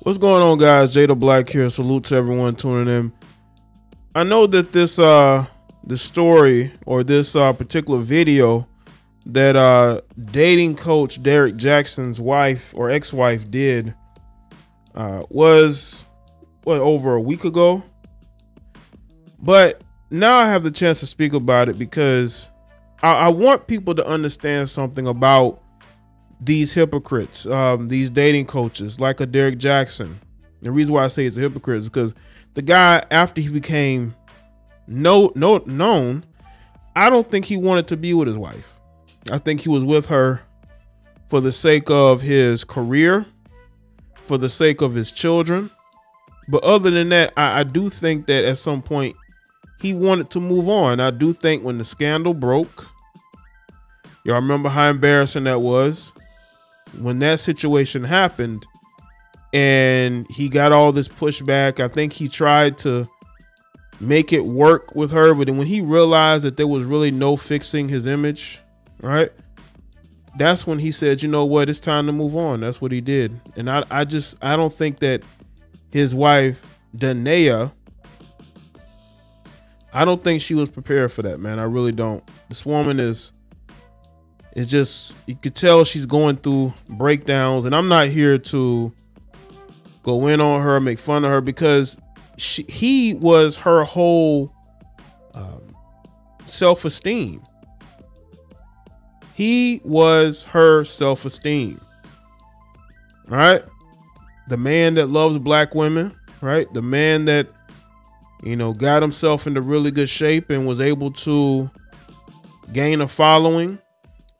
What's going on, guys? Jay the Black here. Salute to everyone tuning in. I know that this story or this particular video that dating coach Derrick Jaxn's wife or ex-wife did was over a week ago. But now I have the chance to speak about it because I want people to understand something about these hypocrites, these dating coaches like a Derrick Jaxn. The reason why I say he's a hypocrite is because the guy, after he became known, I don't think he wanted to be with his wife. I think he was with her for the sake of his career, for the sake of his children. But other than that, I do think that at some point he wanted to move on. I do think when the scandal broke, y'all remember how embarrassing that was? When that situation happened and he got all this pushback, I think he tried to make it work with her. But then when he realized that there was really no fixing his image, right? That's when he said, you know what, it's time to move on. That's what he did. And I don't think that his wife, Danae, I don't think she was prepared for that, man. I really don't. This woman is just, you could tell she's going through breakdowns, and I'm not here to go in on her, make fun of her, because he was her whole self-esteem. He was her self-esteem, right? The man that loves black women, right? The man that, you know, got himself into really good shape and was able to gain a following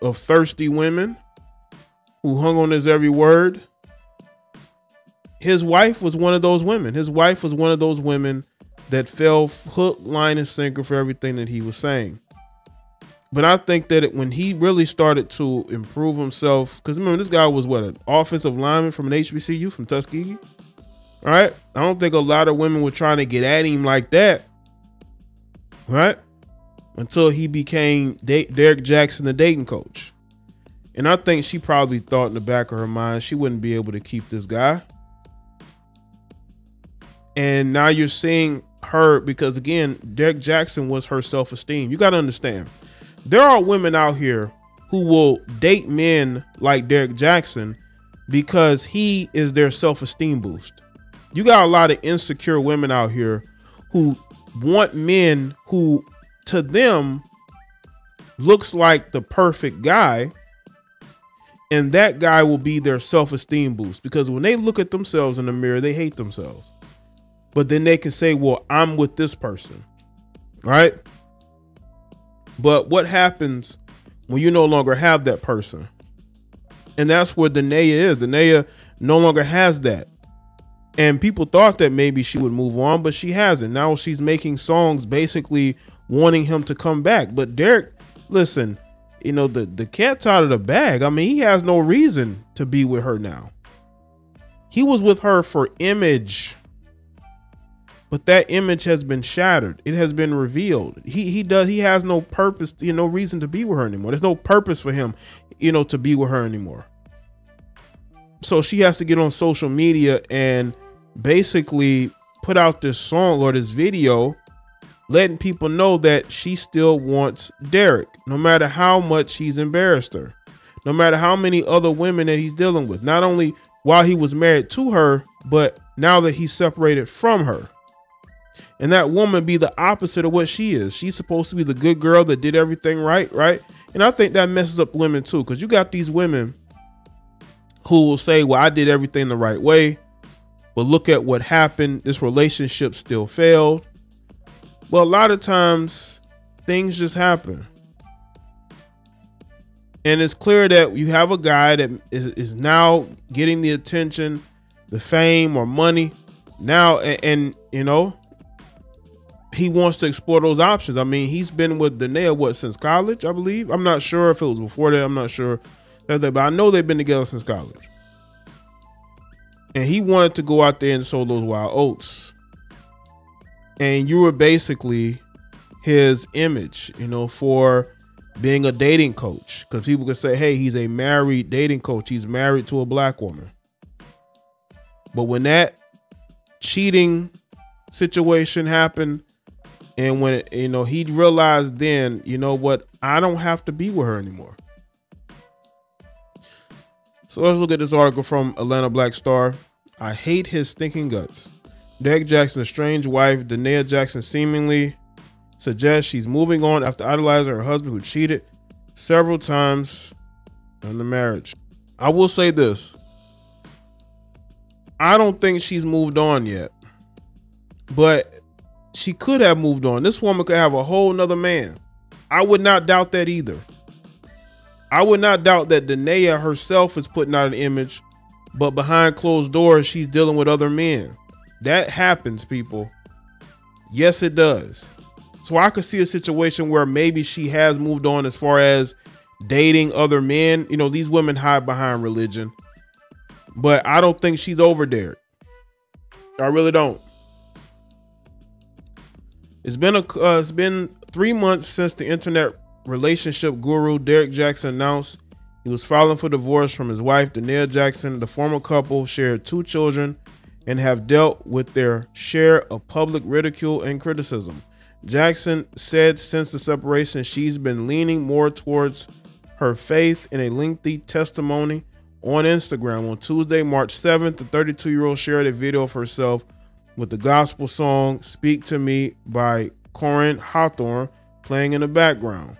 of thirsty women who hung on his every word. His wife was one of those women. His wife was one of those women that fell hook, line, and sinker for everything that he was saying. But I think that when he really started to improve himself, because remember, this guy was what, an offensive lineman from an HBCU from Tuskegee, right? I don't think a lot of women were trying to get at him like that, right? Until he became Derrick Jaxn, the dating coach. And I think she probably thought in the back of her mind she wouldn't be able to keep this guy. And now you're seeing her, because again, Derrick Jaxn was her self-esteem. You got to understand, there are women out here who will date men like Derrick Jaxn because he is their self-esteem boost. You got a lot of insecure women out here who want men who, to them, looks like the perfect guy, and that guy will be their self-esteem boost, because when they look at themselves in the mirror, they hate themselves. But then they can say, well, I'm with this person, right? But what happens when you no longer have that person? And that's where Danae is. Danae no longer has that. And people thought that maybe she would move on, but she hasn't. Now she's making songs basically wanting him to come back. But Derrick, listen, you know, the cat's out of the bag. I mean, he has no reason to be with her now. He was with her for image, but that image has been shattered. It has been revealed. He has no purpose, you know, no reason to be with her anymore. There's no purpose for him, you know, to be with her anymore. So she has to get on social media and basically put out this song or this video letting people know that she still wants Derrick, no matter how much he's embarrassed her, no matter how many other women that he's dealing with, not only while he was married to her, but now that he's separated from her. And that woman be the opposite of what she is. She's supposed to be the good girl that did everything right, right? And I think that messes up women too, because you got these women who will say, well, I did everything the right way, but look at what happened. This relationship still failed. Well, a lot of times things just happen. And it's clear that you have a guy that is now getting the attention, the fame or money now. And you know, he wants to explore those options. I mean, he's been with Danae, since college, I believe. I'm not sure if it was before that. I'm not sure. But I know they've been together since college. And he wanted to go out there and sow those wild oats. And you were basically his image, you know, for being a dating coach. Because people could say, hey, he's a married dating coach. He's married to a black woman. But when that cheating situation happened, and when he realized then, you know what, I don't have to be with her anymore. So let's look at this article from Atlanta Black Star. I hate his stinking guts. Derrick Jaxn's estranged wife, Jaye Jaxn, seemingly suggests she's moving on after idolizing her husband who cheated several times in the marriage. I will say this. I don't think she's moved on yet, but she could have moved on. This woman could have a whole nother man. I would not doubt that either. I would not doubt that Jaye herself is putting out an image, but behind closed doors, she's dealing with other men. That happens, people. Yes, it does. So I could see a situation where maybe she has moved on as far as dating other men. You know, these women hide behind religion, but I don't think she's over Derrick. I really don't. It's been 3 months since the internet relationship guru Derrick Jaxn announced he was filing for divorce from his wife, Jaye Jaxn. The former couple shared 2 children and have dealt with their share of public ridicule and criticism. Jaxn said since the separation, she's been leaning more towards her faith in a lengthy testimony on Instagram. On Tuesday, March 7th, the 32-year-old shared a video of herself with the gospel song Speak to Me by Corinne Hawthorne playing in the background.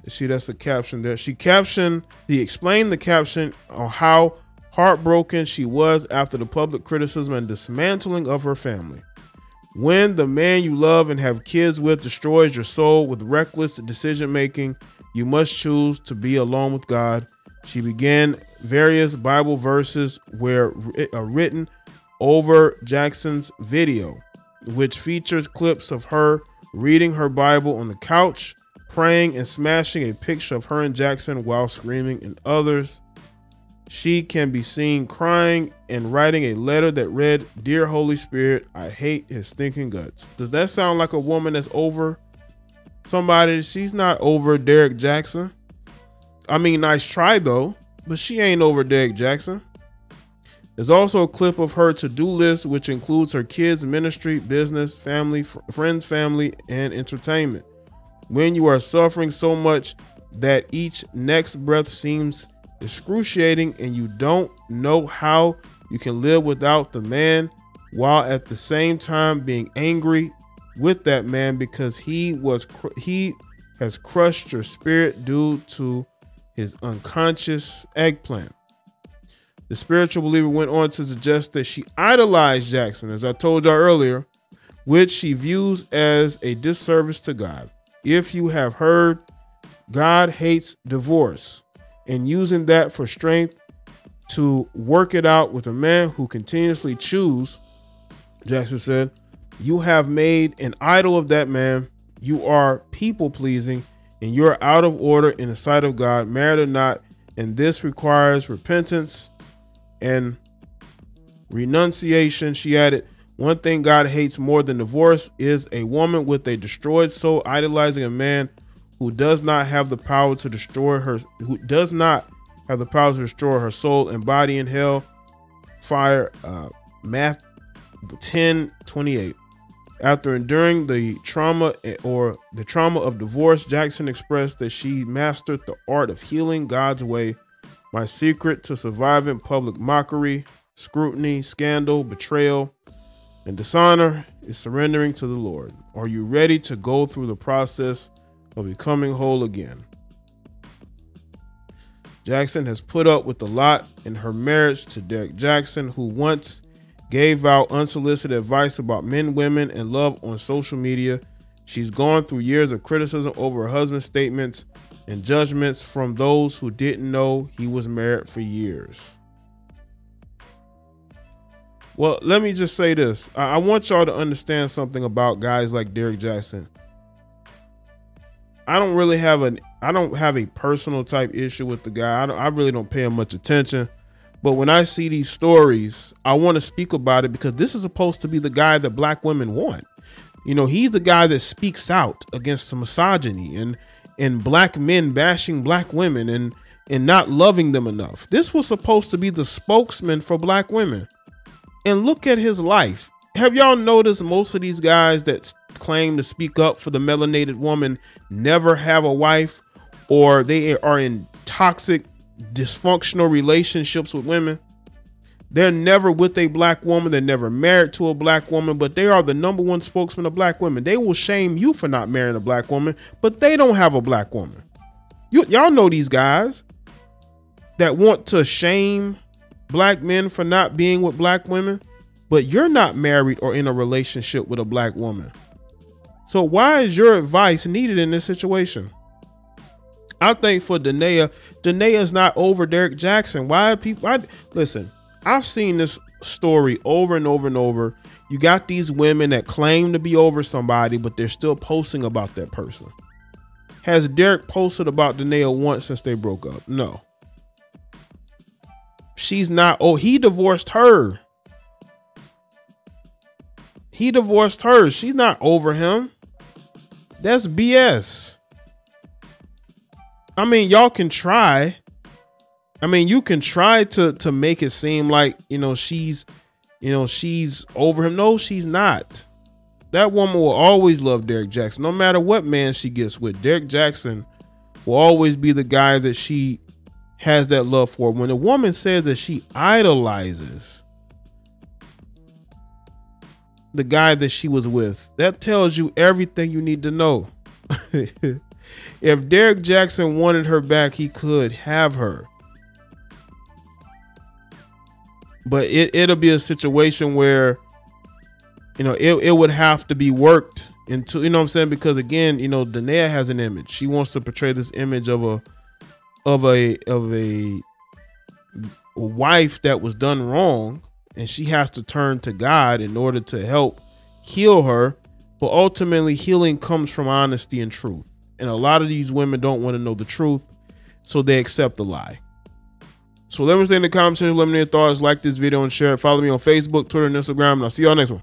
See, that's the caption there. She explained the caption on how heartbroken she was after the public criticism and dismantling of her family. When the man you love and have kids with destroys your soul with reckless decision making, you must choose to be alone with God. She began various Bible verses were written over Jaxn's video, which features clips of her reading her Bible on the couch, praying, and smashing a picture of her and Jaxn while screaming. In others, she can be seen crying and writing a letter that read, "Dear Holy Spirit, I hate his stinking guts." Does that sound like a woman that's over somebody? She's not over Derrick Jaxn. I mean, nice try though, but she ain't over Derrick Jaxn. There's also a clip of her to-do list, which includes her kids, ministry, business, family, friends, family, and entertainment. When you are suffering so much that each next breath seems excruciating and you don't know how you can live without the man, while at the same time being angry with that man because he has crushed your spirit due to his unconscious eggplant. The spiritual believer went on to suggest that she idolized Jaxn, as I told y'all earlier, which she views as a disservice to God. If you have heard God hates divorce and using that for strength to work it out with a man who continuously chooses, Jaxn said, you have made an idol of that man. You are people pleasing and you're out of order in the sight of God, married or not. And this requires repentance and renunciation. She added, one thing God hates more than divorce is a woman with a destroyed soul idolizing a man who does not have the power to destroy her, soul and body in hell fire. Math 10:28. After enduring the trauma of divorce, Jaxn expressed that she mastered the art of healing God's way. My secret to surviving public mockery, scrutiny, scandal, betrayal, and dishonor is surrendering to the Lord. Are you ready to go through the process of becoming whole again? Jaxn has put up with a lot in her marriage to Derrick Jaxn, who once gave out unsolicited advice about men, women, and love on social media. She's gone through years of criticism over her husband's statements and judgments from those who didn't know he was married for years. Well, let me just say this. I want y'all to understand something about guys like Derrick Jaxn. I don't have a personal type issue with the guy. I really don't pay him much attention. But when I see these stories, I want to speak about it because this is supposed to be the guy that black women want. You know, he's the guy that speaks out against the misogyny and black men bashing black women and not loving them enough. This was supposed to be the spokesman for black women. And look at his life. Have y'all noticed most of these guys that claim to speak up for the melanated woman never have a wife, or they are in toxic, dysfunctional relationships with women? They're never with a black woman. They're never married to a black woman, but they are the #1 spokesman of black women. They will shame you for not marrying a black woman, but they don't have a black woman. Y'all know these guys that want to shame black men for not being with black women, but you're not married or in a relationship with a black woman. So why is your advice needed in this situation? I think for Danae is not over Derrick Jaxn. Why are people? Listen, I've seen this story over and over and over. You got these women that claim to be over somebody, but they're still posting about that person. Has Derrick posted about Danae once since they broke up? No. She's not. Oh, he divorced her. He divorced her. She's not over him. That's BS. I mean, y'all can try. I mean, you can try to make it seem like, she's over him. No, she's not. That woman will always love Derrick Jaxn. No matter what man she gets with, Derrick Jaxn will always be the guy that she has that love for. When a woman says that she idolizes the guy that she was with, that tells you everything you need to know. If Derrick Jaxn wanted her back, he could have her. But it'll be a situation where, it would have to be worked into, you know what I'm saying? Because again, Danae has an image. She wants to portray this image of a wife that was done wrong, and she has to turn to God in order to help heal her. But ultimately, healing comes from honesty and truth. And a lot of these women don't want to know the truth, so they accept the lie. So let me say in the comments section, let me know your thoughts, like this video and share it. Follow me on Facebook, Twitter, and Instagram, and I'll see y'all next one.